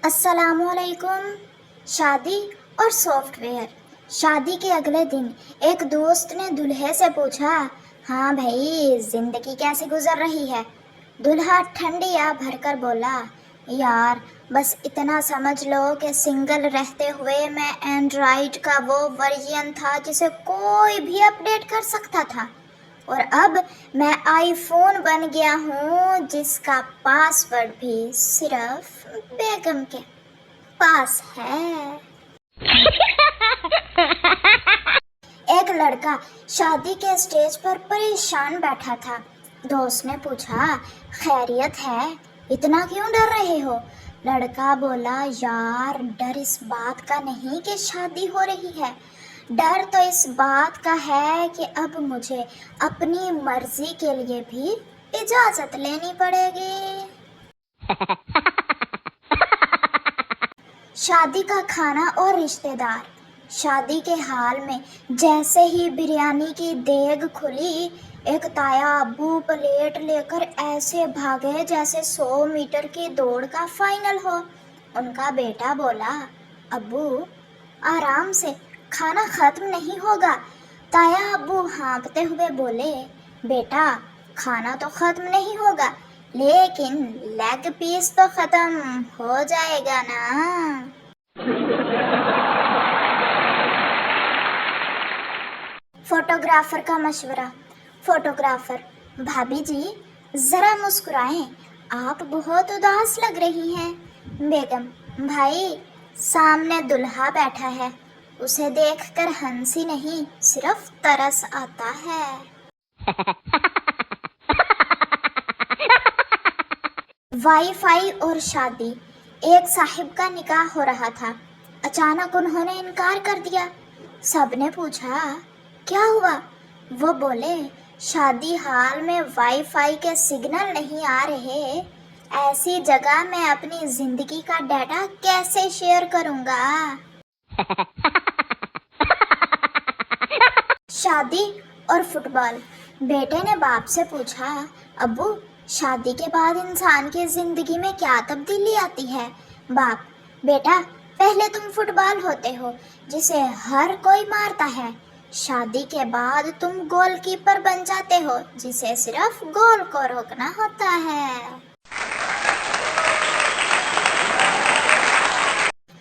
अस्सलाम वालेकुम। शादी और सॉफ्टवेयर। शादी के अगले दिन एक दोस्त ने दूल्हे से पूछा, हाँ भाई जिंदगी कैसे गुजर रही है। दूल्हा ठंडिया भरकर बोला, यार बस इतना समझ लो कि सिंगल रहते हुए मैं एंड्रॉइड का वो वर्जन था जिसे कोई भी अपडेट कर सकता था, और अब मैं आईफोन बन गया हूँ जिसका पासवर्ड भी सिर्फ बेगम के पास है। एक लड़का शादी के स्टेज पर परेशान बैठा था। दोस्त ने पूछा, खैरियत है, इतना क्यों डर रहे हो। लड़का बोला, यार डर इस बात का नहीं कि शादी हो रही है, डर तो इस बात का है कि अब मुझे अपनी मर्जी के लिए भी इजाजत लेनी पड़ेगी। शादी का खाना और रिश्तेदार। शादी के हाल में जैसे ही बिरयानी की देग खुली, एक ताया अब्बू प्लेट लेकर ऐसे भागे जैसे 100 मीटर की दौड़ का फाइनल हो। उनका बेटा बोला, अब्बू आराम से, खाना खत्म नहीं होगा। ताया अब्बू हाँफते हुए बोले, बेटा खाना तो खत्म नहीं होगा, लेकिन लेग पीस तो खत्म हो जाएगा ना। फोटोग्राफर का मशवरा। फोटोग्राफर, भाभी जी जरा मुस्कुराएं, आप बहुत उदास लग रही हैं। बेगम, भाई सामने दुल्हा बैठा है, उसे देखकर हंसी नहीं सिर्फ तरस आता है। वाईफाई और शादी। एक साहिब का निकाह हो रहा था, अचानक उन्होंने इनकार कर दिया। सबने पूछा, क्या हुआ। वो बोले, शादी हाल में वाईफाई के सिग्नल नहीं आ रहे, ऐसी जगह मैं अपनी जिंदगी का डाटा कैसे शेयर करूंगा। शादी और फुटबॉल। बेटे ने बाप से पूछा, अब्बू शादी के बाद इंसान की जिंदगी में क्या तब्दीली आती है। बाप, बेटा पहले तुम फुटबॉल होते हो जिसे हर कोई मारता है, शादी के बाद तुम गोलकीपर बन जाते हो जिसे सिर्फ गोल को रोकना होता है।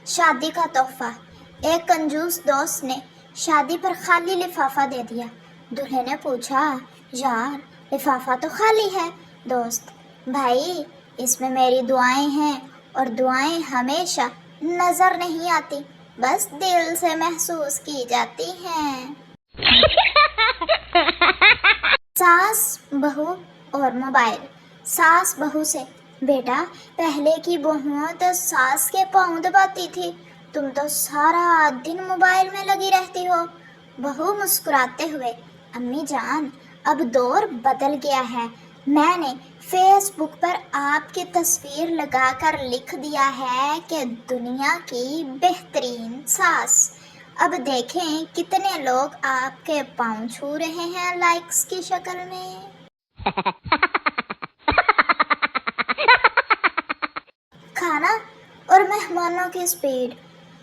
शादी का तोहफा। एक कंजूस दोस्त ने शादी पर खाली लिफाफा दे दिया। दूल्हे ने पूछा, यार लिफाफा तो खाली है। दोस्त, भाई इसमें मेरी दुआएं हैं, और दुआएं हमेशा नजर नहीं आती, बस दिल से महसूस की जाती हैं। सास बहू और मोबाइल। सास बहू से, बेटा पहले की बहुओं तो सास के पाँव दबाती थी, तुम तो सारा दिन मोबाइल में लगी रहती हो। बहू मुस्कुराते हुए, अम्मी जान अब दौर बदल गया है, मैंने फेसबुक पर आपकी तस्वीर लगाकर लिख दिया है कि दुनिया की बेहतरीन सास। अब देखें कितने लोग आपके पाँव छू रहे हैं लाइक्स की शक्ल में। खाना और मेहमानों की स्पीड।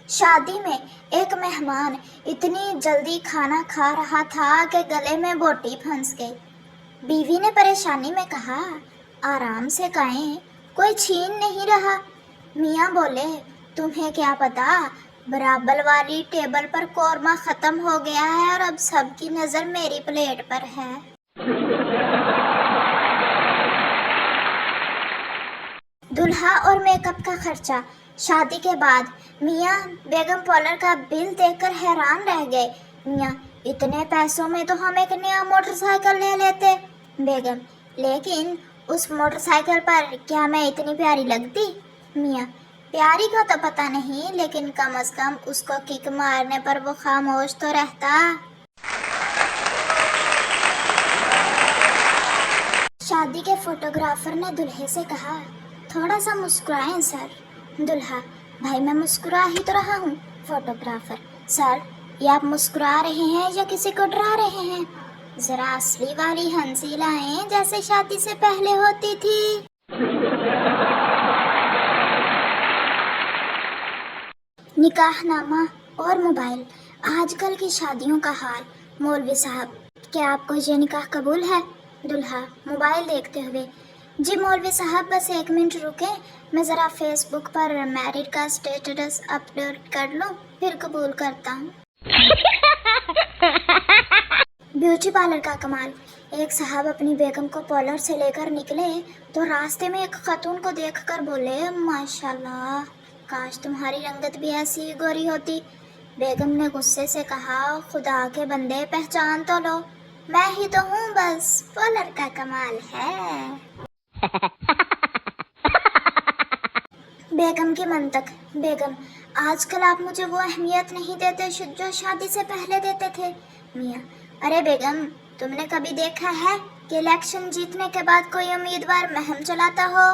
शादी में एक मेहमान इतनी जल्दी खाना खा रहा था कि गले में बोटी फंस गई। बीवी ने परेशानी में कहा, आराम से खाएं, कोई छीन नहीं रहा। मियाँ बोले, तुम्हें क्या पता, बराबर वाली टेबल पर कौरमा खत्म हो गया है और अब सबकी नजर मेरी प्लेट पर है। दूल्हा और मेकअप का खर्चा। शादी के बाद मियाँ बेगम पार्लर का बिल देखकर हैरान रह गए। मियाँ, इतने पैसों में तो हम एक नया मोटरसाइकिल ले लेते। बेगम, लेकिन उस मोटरसाइकिल पर क्या मैं इतनी प्यारी लगती। मियाँ, प्यारी का तो पता नहीं, लेकिन कम से कम उसको किक मारने पर वो खामोश तो रहता। शादी के फोटोग्राफर ने दूल्हे से कहा, थोड़ा सा मुस्कुराएं सर। दूल्हा, भाई मैं मुस्कुरा ही तो रहा हूँ। फोटोग्राफर, सर ये आप मुस्कुरा रहे हैं या किसी को डरा रहे हैं, जरा असली वाली हंसी लाएं जैसे शादी से पहले होती थी। نکاح نامہ اور موبائل، آج کل کی شادیوں کا حال۔ مولوی صاحب، کیا آپ کو یہ نکاح قبول ہے؟ دلہا موبائل دیکھتے ہوئے، جی مولوی صاحب بس 1 منٹ رکیں، میں ذرا فیس بک پر میرڈ کا اسٹیٹس اپڈیٹ کر لوں، پھر قبول کرتا ہوں۔ بیوٹی پارلر کا کمال، ایک صاحب اپنی بیگم کو پارلر سے لے کر نکلے تو راستے میں ایک خاتون کو دیکھ کر بولے، ماشاءاللہ، کاش تمہاری رنگت بھی ایسی گوری ہوتی۔ بیگم نے غصے سے کہا، خدا کے بندے پہچان تو لو، میں ہی تو ہوں، بس پارلر کا کمال ہے۔ بیگم کی منطق، بیگم آج کل آپ مجھے وہ اہمیت نہیں دیتے جو شادی سے پہلے دیتے تھے۔ میاں، ارے بیگم، تم نے کبھی دیکھا ہے کہ الیکشن جیتنے کے بعد کوئی امیدوار مہم چلاتا ہو؟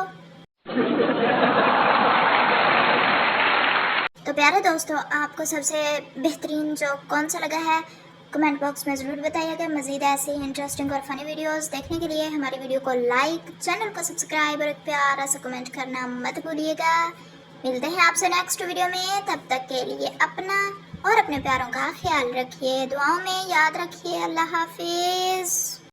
تو پیارے دوستو، آپ کو سب سے بہترین جوک کون سا لگا ہے کمنٹ باکس میں ضرور بتائیے گا۔ مزید ایسے ہی انٹرسٹنگ اور فنی ویڈیوز دیکھنے کے لیے ہماری ویڈیو کو لائک، چینل کو سبسکرائب اور ایک پیارا سا کمنٹ کرنا مت بھولیے گا۔ ملتے ہیں آپ سے نیکسٹ ویڈیو میں، تب تک کے لیے اپنا اور اپنے پیاروں کا خیال رکھیے، دعاؤں میں یاد رکھیے۔ اللہ حافظ۔